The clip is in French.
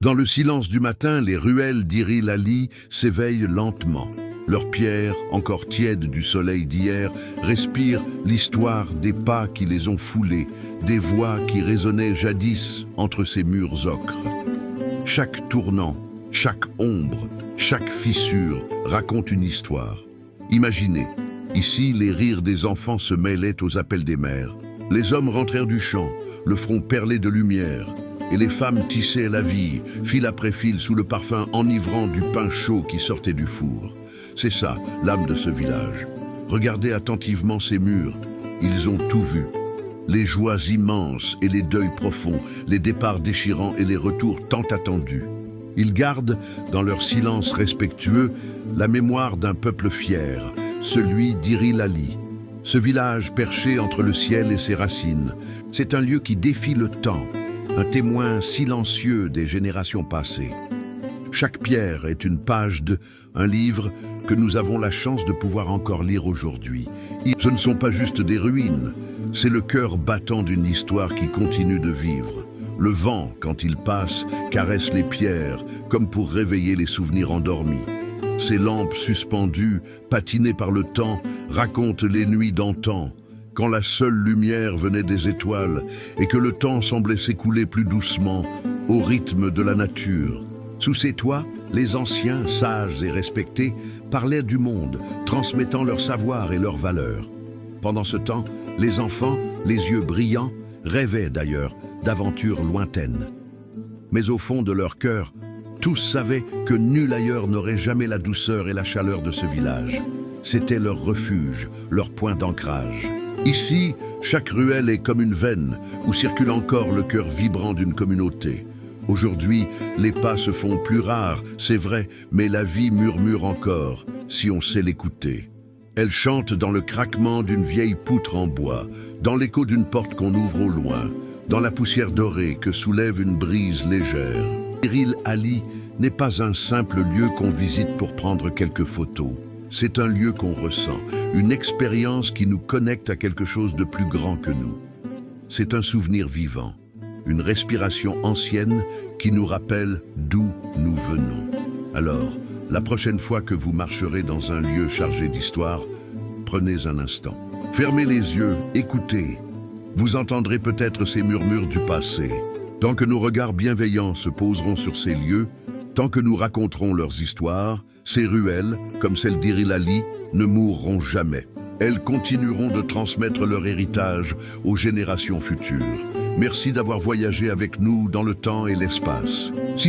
Dans le silence du matin, les ruelles d'Iri Lali s'éveillent lentement. Leurs pierres, encore tièdes du soleil d'hier, respirent l'histoire des pas qui les ont foulées, des voix qui résonnaient jadis entre ces murs ocres. Chaque tournant, chaque ombre, chaque fissure raconte une histoire. Imaginez, ici les rires des enfants se mêlaient aux appels des mères. Les hommes rentrèrent du champ, le front perlé de lumière, et les femmes tissaient la vie, fil après fil, sous le parfum enivrant du pain chaud qui sortait du four. C'est ça, l'âme de ce village. Regardez attentivement ces murs, ils ont tout vu. Les joies immenses et les deuils profonds, les départs déchirants et les retours tant attendus. Ils gardent, dans leur silence respectueux, la mémoire d'un peuple fier, celui d'Iri Lali. Ce village perché entre le ciel et ses racines, c'est un lieu qui défie le temps, un témoin silencieux des générations passées. Chaque pierre est une page un livre que nous avons la chance de pouvoir encore lire aujourd'hui. Ce ne sont pas juste des ruines, c'est le cœur battant d'une histoire qui continue de vivre. Le vent, quand il passe, caresse les pierres, comme pour réveiller les souvenirs endormis. Ces lampes suspendues, patinées par le temps, racontent les nuits d'antan, quand la seule lumière venait des étoiles et que le temps semblait s'écouler plus doucement, au rythme de la nature. Sous ces toits, les anciens, sages et respectés, parlaient du monde, transmettant leur savoir et leurs valeurs. Pendant ce temps, les enfants, les yeux brillants, rêvaient d'ailleurs d'aventures lointaines. Mais au fond de leur cœur, tous savaient que nul ailleurs n'aurait jamais la douceur et la chaleur de ce village. C'était leur refuge, leur point d'ancrage. Ici, chaque ruelle est comme une veine où circule encore le cœur vibrant d'une communauté. Aujourd'hui, les pas se font plus rares, c'est vrai, mais la vie murmure encore, si on sait l'écouter. Elle chante dans le craquement d'une vieille poutre en bois, dans l'écho d'une porte qu'on ouvre au loin, dans la poussière dorée que soulève une brise légère. Iri Lali n'est pas un simple lieu qu'on visite pour prendre quelques photos. C'est un lieu qu'on ressent, une expérience qui nous connecte à quelque chose de plus grand que nous. C'est un souvenir vivant, une respiration ancienne qui nous rappelle d'où nous venons. Alors, la prochaine fois que vous marcherez dans un lieu chargé d'histoire, prenez un instant. Fermez les yeux, écoutez. Vous entendrez peut-être ces murmures du passé. Tant que nos regards bienveillants se poseront sur ces lieux, tant que nous raconterons leurs histoires, ces ruelles, comme celle d'Iri Lali, ne mourront jamais. Elles continueront de transmettre leur héritage aux générations futures. Merci d'avoir voyagé avec nous dans le temps et l'espace.